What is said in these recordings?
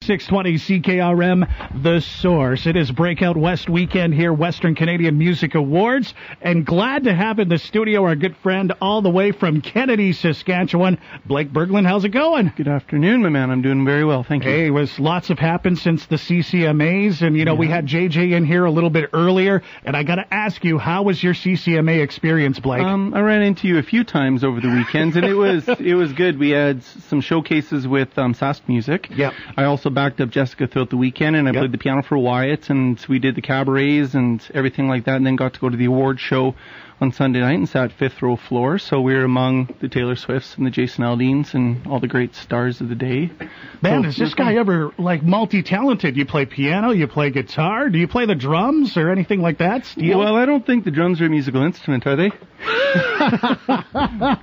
620 CKRM, The Source. It is Breakout West Weekend here, Western Canadian Music Awards. And glad to have in the studio our good friend all the way from Kennedy, Saskatchewan, Blake Berglund. How's it going? Good afternoon, my man. I'm doing very well, thank you. Hey, lots have happened since the CCMAs. And, you know, we had JJ in here a little bit earlier. And I got to ask you, how was your CCMA experience, Blake? I ran into you a few times over the weekends, and it was good. We had some showcases with Sask Music. Yep. I also backed up Jessica throughout the weekend, and I played the piano for Wyatt, and we did the cabarets and everything like that, and then got to go to the award show on Sunday night and sat fifth row floor. So we were among the Taylor Swifts and the Jason Aldeans and all the great stars of the day. Man, is this guy ever like multi-talented? You play piano, you play guitar, do you play the drums or anything like that? Steel? Well, I don't think the drums are a musical instrument, are they?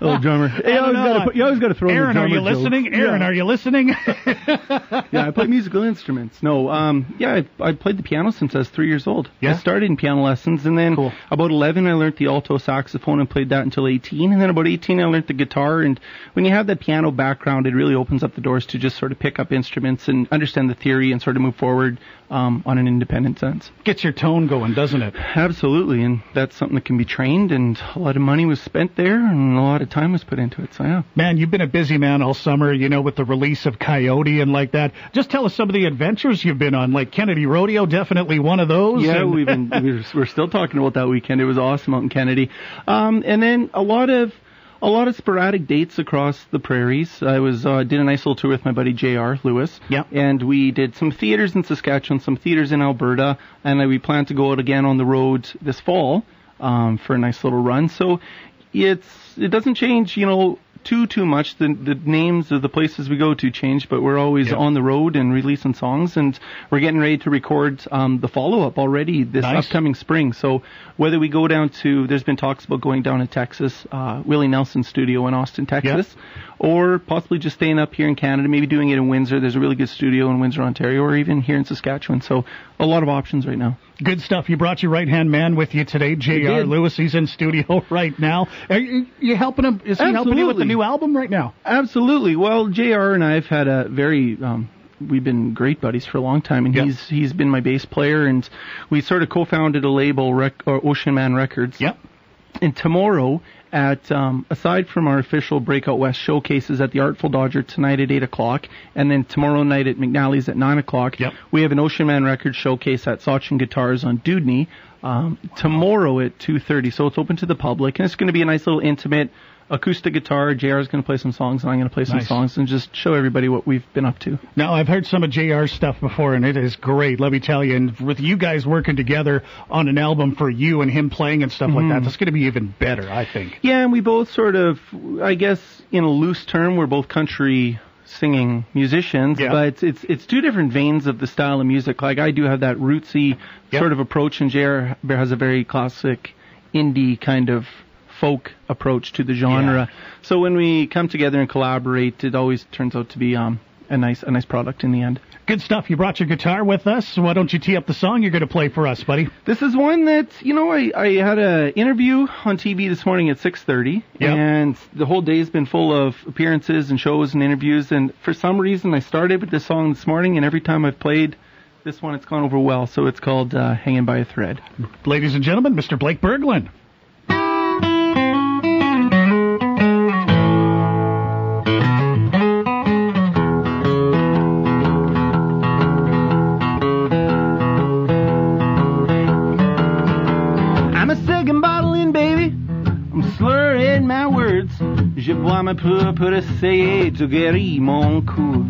Oh, drummer. Hey, you always got to throw in the drummer Aaron, are you listening? joke. Aaron, are you listening? Yeah, I play musical instruments. No, I played the piano since I was 3 years old. Yeah? I started in piano lessons, and then about 11 I learned the alto saxophone and played that until 18, and then about 18 I learned the guitar. And when you have that piano background, it really opens up the doors to just sort of pick up instruments and understand the theory and sort of move forward on an independent sense. Gets your tone going, doesn't it? Absolutely, and that's something that can be trained, and a lot of money was spent there, and a lot of time was put into it, so yeah. Man, you've been a busy man all summer, you know, with the release of Coyote and like that. Just tell us some of the adventures you've been on, like Kennedy Rodeo, definitely one of those. Yeah, we're still talking about that weekend. It was awesome out in Kennedy. And then a lot of sporadic dates across the prairies. I did a nice little tour with my buddy J.R. Lewis. Yeah. And we did some theaters in Saskatchewan, some theaters in Alberta, and we plan to go out again on the road this fall for a nice little run. So it doesn't change, you know, too much. The names of the places we go to change, but we're always on the road and releasing songs, and we're getting ready to record the follow-up already this upcoming spring. So whether we go down to, there's been talks about going down to Texas, Willie Nelson's studio in Austin, Texas, or possibly just staying up here in Canada, maybe doing it in Windsor. There's a really good studio in Windsor, Ontario, or even here in Saskatchewan. So a lot of options right now. Good stuff. You brought your right-hand man with you today, J.R. Lewis. He's in studio right now. Are you helping him? Is he helping you with the new album right now? Absolutely. Well, J.R. and I have had a very... we've been great buddies for a long time, and he's been my bass player, and we sort of co-founded a label, Ocean Man Records. Yep. And tomorrow, aside from our official Breakout West showcases at the Artful Dodger tonight at 8 o'clock, and then tomorrow night at McNally's at 9 o'clock, we have an Ocean Man Records showcase at Sachin Guitars on Dudney tomorrow at 2:30. So it's open to the public, and it's going to be a nice little intimate acoustic guitar. JR's going to play some songs, and I'm going to play some songs and just show everybody what we've been up to. Now, I've heard some of JR's stuff before, and it is great, let me tell you. And with you guys working together on an album for you and him playing and stuff like that, that's going to be even better, I think. Yeah, and we both sort of, I guess, in a loose term, we're both country singing musicians, but it's two different veins of the style of music. Like, I do have that rootsy sort of approach, and JR has a very classic indie kind of folk approach to the genre. So when we come together and collaborate, it always turns out to be a nice product in the end. Good stuff. You brought your guitar with us. Why don't you tee up the song you're going to play for us, buddy? This is one that, you know, I had an interview on TV this morning at 6:30, and the whole day's been full of appearances and shows and interviews, and for some reason I started with this song this morning, and every time I've played this one, it's gone over well. So it's called Hanging by a Thread. Ladies and gentlemen, Mr. Blake Berglund. Je bois ma peu pour essayer de guérir mon cou.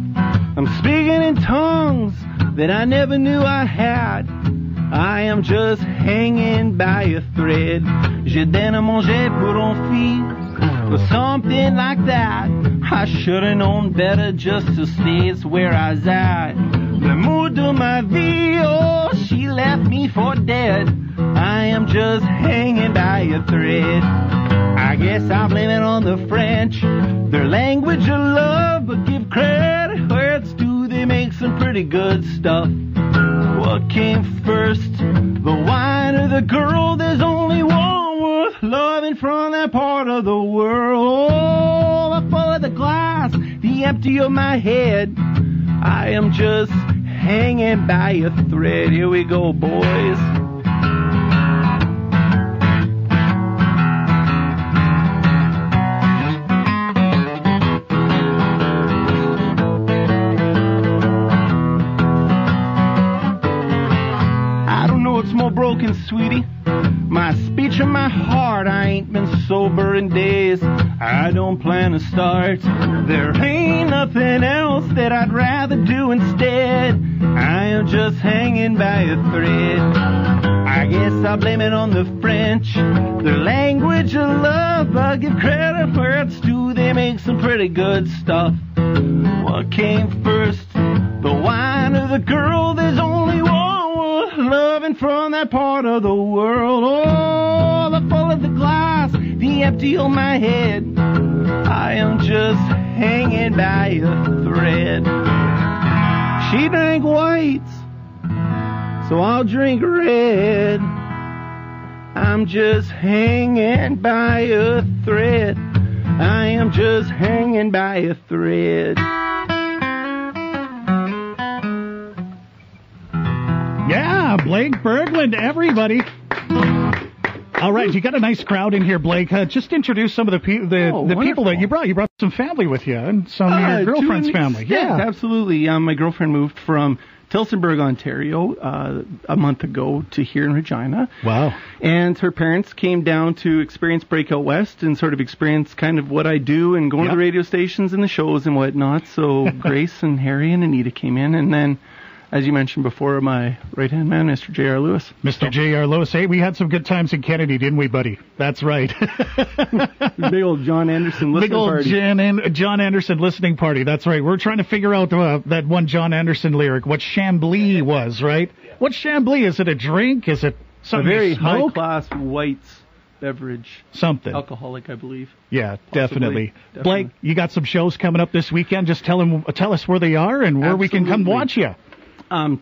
I'm speaking in tongues that I never knew I had. I am just hanging by a thread. J'ai donné à manger pour une fille, or something like that. I should have known better just to stay where I was at. L'amour de ma vie, oh, she left me for dead. I am just hanging by a thread. I guess I blame it on the French, their language of love, but give credit where it's due, they make some pretty good stuff. What came first, the wine or the girl? There's only one worth loving from that part of the world. Oh, the full of the glass, the empty of my head. I am just hanging by a thread. Here we go, boys. I don't know what's more broken, sweetie. My speech or my heart, I ain't been sober in days. I don't plan to start. There ain't nothing else that I'd rather do instead. I am just hanging by a thread. I guess I'll blame it on the French, their language of love. I'll give credit where it's due. They make some pretty good stuff. What came first, the wine or the girl? There's only one loving from that part of the world. Oh, the full of the glass, the empty on my head. I am just hanging by a thread. She drank white, so I'll drink red. I'm just hanging by a thread. I am just hanging by a thread. Yeah, Blake Berglund, everybody. All right, you got a nice crowd in here, Blake. Just introduce some of the people that you brought. You brought some family with you and some of your girlfriend's family. Yeah, absolutely. My girlfriend moved from Tillsonburg, Ontario, a month ago to here in Regina. Wow. And her parents came down to experience Breakout West and sort of experience kind of what I do and going to the radio stations and the shows and whatnot. So Grace and Harry and Anita came in, and then, as you mentioned before, my right-hand man, Mr. J.R. Lewis. Mr. J.R. Lewis. Hey, we had some good times in Kennedy, didn't we, buddy? That's right. Big old John Anderson listening party. Big old John Anderson listening party. That's right. We're trying to figure out that one John Anderson lyric, what Chambly was, right? What's Chambly? Is it a drink? Is it something a very you smoke? high-class white beverage. Something. Alcoholic, I believe. Yeah, definitely. Blake, you got some shows coming up this weekend. Just tell us where they are and where we can come watch you.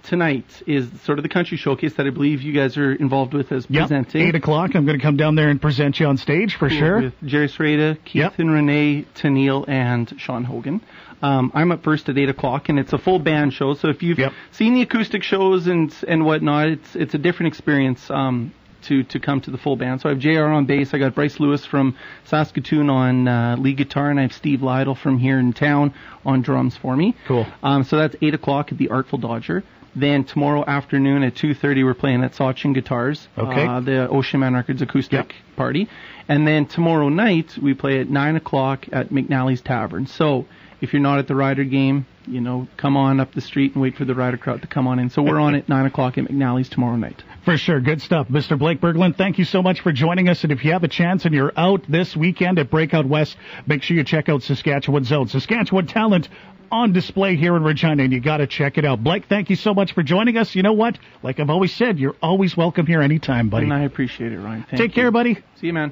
Tonight is sort of the country showcase that I believe you guys are involved with as presenting. 8 o'clock. I'm going to come down there and present you on stage for sure. With Jerry Sereda, Keith and Renee, Tennille, and Sean Hogan. I'm up first at 8 o'clock, and it's a full band show. So if you've seen the acoustic shows and whatnot, it's a different experience to come to the full band. So I have JR on bass. I got Bryce Lewis from Saskatoon on lead guitar, and I have Steve Lytle from here in town on drums for me. Cool. So that's 8 o'clock at the Artful Dodger. Then tomorrow afternoon at 2:30 we're playing at Sachin Guitars, the Ocean Man Records acoustic party. And then tomorrow night we play at 9 o'clock at McNally's Tavern. So if you're not at the Rider game, come on up the street and wait for the Rider crowd to come on in. So we're on at 9 o'clock at McNally's tomorrow night. For sure. Good stuff. Mr. Blake Berglund, thank you so much for joining us. And if you have a chance and you're out this weekend at Breakout West, make sure you check out Saskatchewan's own. Saskatchewan talent on display here in Regina, and you got to check it out. Blake, thank you so much for joining us. You know what? Like I've always said, you're always welcome here anytime, buddy. And I appreciate it, Ryan. Take care, buddy. See you, man.